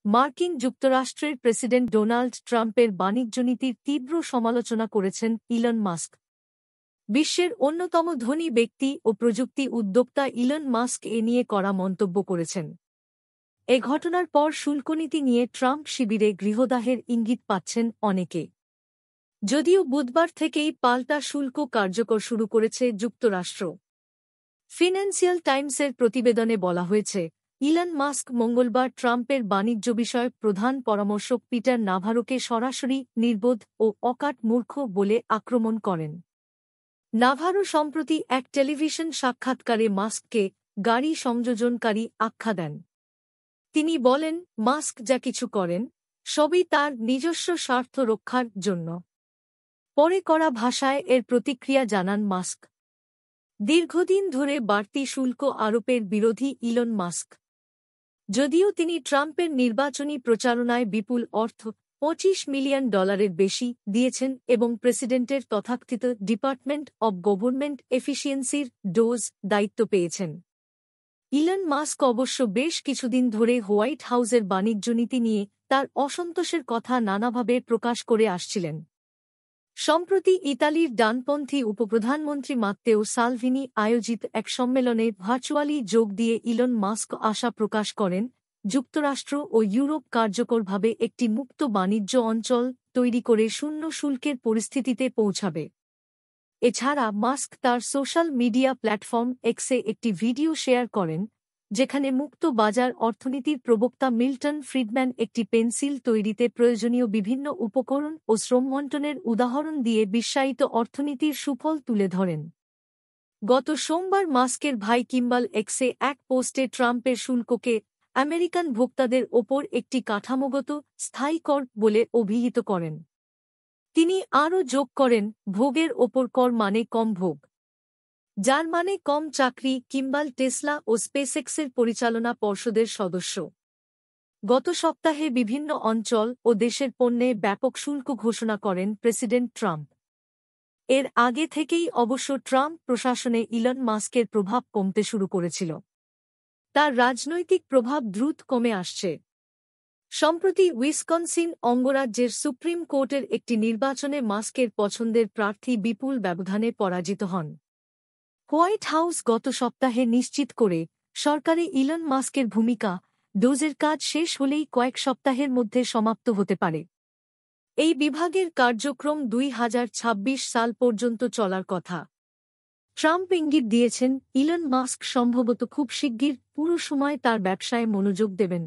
মার্কিন যুক্তরাষ্ট্রের president Donald ট্রাম্পের বাণিজ্যনীতির তীব্র সমালোচনা করেছেন ইলন মাস্ক। বিশ্বের অন্যতম ধনী ব্যক্তি ও প্রযুক্তি উদ্যোক্তা ইলন মাস্ক এ নিয়ে কড়া মন্তব্য করেছেন। এ ঘটনার পর শুল্কনীতি নিয়ে ট্রাম্প শিবিরে গৃহদাহের ইঙ্গিত পাচ্ছেন অনেকে। যদিও বুধবার থেকেই পাল্টা শুল্ক কার্যকর শুরু করেছে যুক্তরাষ্ট্র। ফিন্যান্সিয়াল টাইমসের প্রতিবেদনে বলা হয়েছে, ইলন মাস্ক মঙ্গলবার ট্রাম্পের বাণিজ্য বিষয়ক প্রধান পরামর্শক পিটার নাভারোকে সরাসরি নির্বোধ ও অকাট মূর্খ বলে আক্রমণ করেন। নাভারো সম্প্রতি এক টেলিভিশন সাক্ষাৎকারে মাস্ককে গাড়ি সংযোজনকারী আখ্যা দেন। তিনি বলেন, মাস্ক যা কিছু করেন সবই তার নিজস্ব স্বার্থ রক্ষার জন্য। পরে কড়া ভাষায় এর প্রতিক্রিয়া জানান মাস্ক। দীর্ঘদিন ধরে বাড়তি শুল্ক আরোপের বিরোধী ইলন মাস্ক। যদিও তিনি ট্রাম্পের নির্বাচনী প্রচারণায় বিপুল অর্থ $25 মিলিয়ন বেশি দিয়েছেন এবং প্রেসিডেন্টের তথাকথিত ডিপার্টমেন্ট অব গভর্নমেন্ট এফিসিয়েন্সির ডোজ দায়িত্ব পেয়েছেন। ইলন মাস্ক অবশ্য বেশ কিছুদিন ধরে হোয়াইট হাউসের বাণিজ্যনীতি নিয়ে তার অসন্তোষের কথা নানাভাবে প্রকাশ করে আসছিলেন। সম্প্রতি ইতালির ডানপন্থী উপপ্রধানমন্ত্রী মাত্তেও সালভিনি আয়োজিত এক সম্মেলনে ভার্চুয়ালি যোগ দিয়ে ইলন মাস্ক আশা প্রকাশ করেন, যুক্তরাষ্ট্র ও ইউরোপ কার্যকরভাবে একটি মুক্ত বাণিজ্য অঞ্চল তৈরি করে শূন্য শুল্কের পরিস্থিতিতে পৌঁছাবে। এছাড়া মাস্ক তার সোশ্যাল মিডিয়া প্ল্যাটফর্ম এক্সে একটি ভিডিও শেয়ার করেন, যেখানে মুক্ত বাজার অর্থনীতির প্রবক্তা মিল্টন ফ্রিডম্যান একটি পেন্সিল তৈরিতে প্রয়োজনীয় বিভিন্ন উপকরণ ও শ্রমবণ্টনের উদাহরণ দিয়ে বিশ্বায়িত অর্থনীতির সুফল তুলে ধরেন। গত সোমবার মাস্কের ভাই কিম্বাল এক্সে এক পোস্টে ট্রাম্পের শুল্ককে আমেরিকান ভোক্তাদের ওপর একটি কাঠামোগত স্থায়ী কর বলে অভিহিত করেন। তিনি আরও যোগ করেন, ভোগের ওপর কর মানে কম ভোগ, যার মানে কম চাকরি। কিম্বাল টেসলা ও স্পেসএক্সের পরিচালনা পর্ষদের সদস্য। গত সপ্তাহে বিভিন্ন অঞ্চল ও দেশের পণ্যে ব্যাপক শুল্ক ঘোষণা করেন প্রেসিডেন্ট ট্রাম্প। এর আগে থেকেই অবশ্য ট্রাম্প প্রশাসনে ইলন মাস্কের প্রভাব কমতে শুরু করেছিল। তার রাজনৈতিক প্রভাব দ্রুত কমে আসছে। সম্প্রতি উইসকনসিন অঙ্গরাজ্যের সুপ্রিম কোর্টের একটি নির্বাচনে মাস্কের পছন্দের প্রার্থী বিপুল ব্যবধানে পরাজিত হন। হোয়াইট হাউস গত সপ্তাহে নিশ্চিত করে, সরকারে ইলন মাস্কের ভূমিকা ডোজের কাজ শেষ হলেই কয়েক সপ্তাহের মধ্যে সমাপ্ত হতে পারে। এই বিভাগের কার্যক্রম 2026 সাল পর্যন্ত চলার কথা। ট্রাম্প ইঙ্গিত দিয়েছেন, ইলন মাস্ক সম্ভবত খুব শিগগির পুরো সময় তার ব্যবসায় মনোযোগ দেবেন।